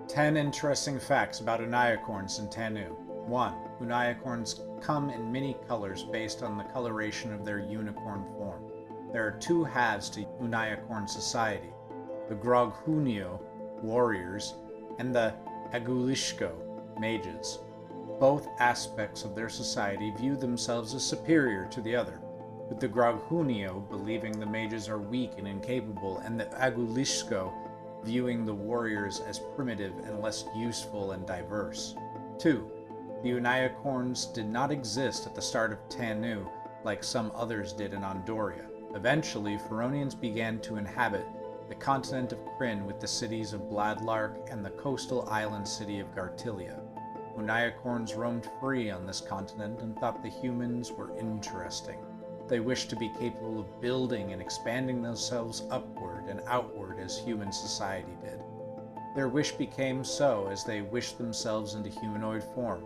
10 interesting facts about Uniacorns in Tanu. 1. Uniacorns come in many colors based on the coloration of their unicorn form. There are two halves to Uniacorn society, the Groghunio, warriors, and the Agulishko, mages. Both aspects of their society view themselves as superior to the other, with the Groghunio believing the mages are weak and incapable, and the Agulishko viewing the warriors as primitive and less useful and diverse. 2. The Uniacorns did not exist at the start of Tanu like some others did in Andoria. Eventually, Feronians began to inhabit the continent of Kryn with the cities of Bladlark and the coastal island city of Gartilia. Uniacorns roamed free on this continent and thought the humans were interesting. They wished to be capable of building and expanding themselves upward and outward as human society did. Their wish became so as they wished themselves into humanoid form.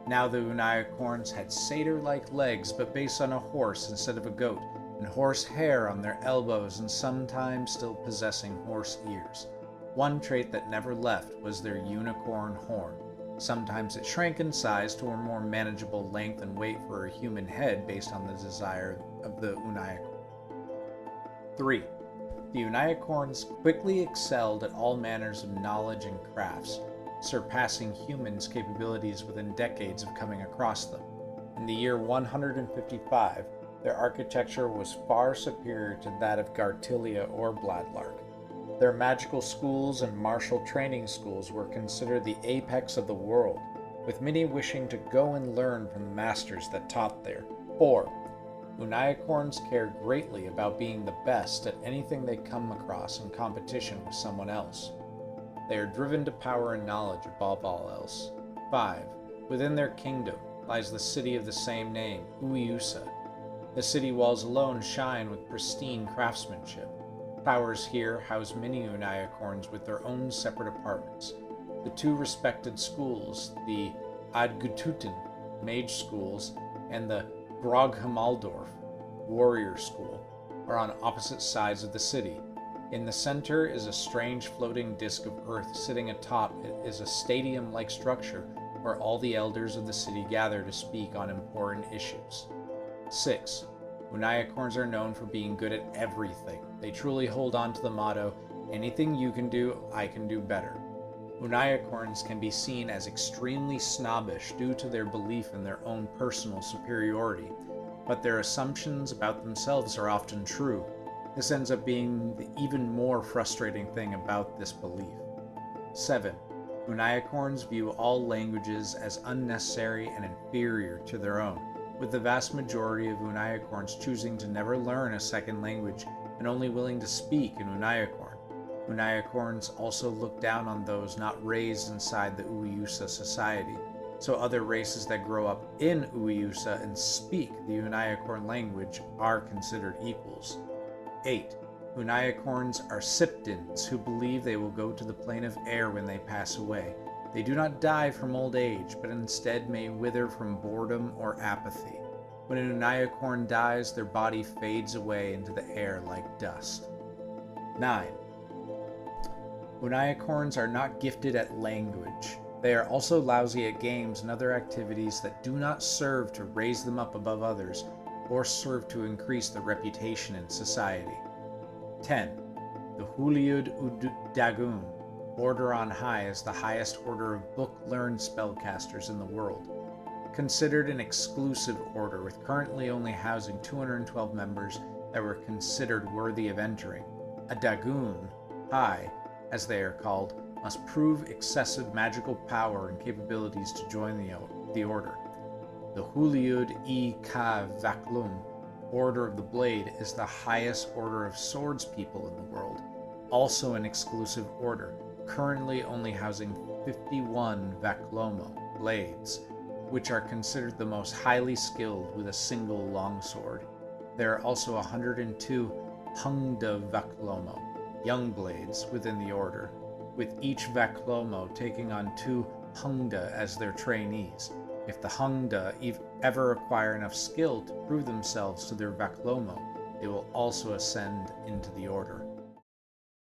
Now the Uniacorns had satyr-like legs but based on a horse instead of a goat, and horse hair on their elbows and sometimes still possessing horse ears. One trait that never left was their unicorn horn. Sometimes it shrank in size to a more manageable length and weight for a human head based on the desire of the Uniacorn. 3. The Uniacorns quickly excelled at all manners of knowledge and crafts, surpassing humans' capabilities within decades of coming across them. In the year 155, their architecture was far superior to that of Gartilia or Bladlark. Their magical schools and martial training schools were considered the apex of the world, with many wishing to go and learn from the masters that taught there. 4. Uniacorns care greatly about being the best at anything they come across in competition with someone else. They are driven to power and knowledge above all else. 5. Within their kingdom lies the city of the same name, Uiusa. The city walls alone shine with pristine craftsmanship. Towers here house many Uniacorns with their own separate apartments. The two respected schools, the Adgututen Mage Schools and the Groghamaldorf Warrior School, are on opposite sides of the city. In the center is a strange floating disk of earth. Sitting atop it is a stadium-like structure where all the elders of the city gather to speak on important issues. 6. Uniacorns are known for being good at everything. They truly hold on to the motto, anything you can do, I can do better. Uniacorns can be seen as extremely snobbish due to their belief in their own personal superiority, but their assumptions about themselves are often true. This ends up being the even more frustrating thing about this belief. 7. Uniacorns view all languages as unnecessary and inferior to their own, with the vast majority of Uniacorns choosing to never learn a second language and only willing to speak in Uniacorn. Uniacorns also look down on those not raised inside the Uiusa society, so other races that grow up in Uiusa and speak the Uniacorn language are considered equals. 8. Uniacorns are Siptins who believe they will go to the plane of air when they pass away. They do not die from old age, but instead may wither from boredom or apathy. When a Uniacorn dies, their body fades away into the air like dust. 9. Uniacorns are not gifted at language. They are also lousy at games and other activities that do not serve to raise them up above others or serve to increase their reputation in society. 10. The Huliud Dagun Order on High is the highest order of book-learned spellcasters in the world. Considered an exclusive order, with currently only housing 212 members that were considered worthy of entering. A Dagun High, as they are called, must prove excessive magical power and capabilities to join the order. The Huliud Vaklum Order of the Blade is the highest order of swordspeople in the world, also an exclusive order, currently only housing 51 Vaklomo blades, which are considered the most highly skilled with a single longsword. There are also 102 Hungda Vaklomo, young blades, within the order, with each Vaklomo taking on 2 Hungda as their trainees. If the Hungda ever acquire enough skill to prove themselves to their Vaklomo, they will also ascend into the order.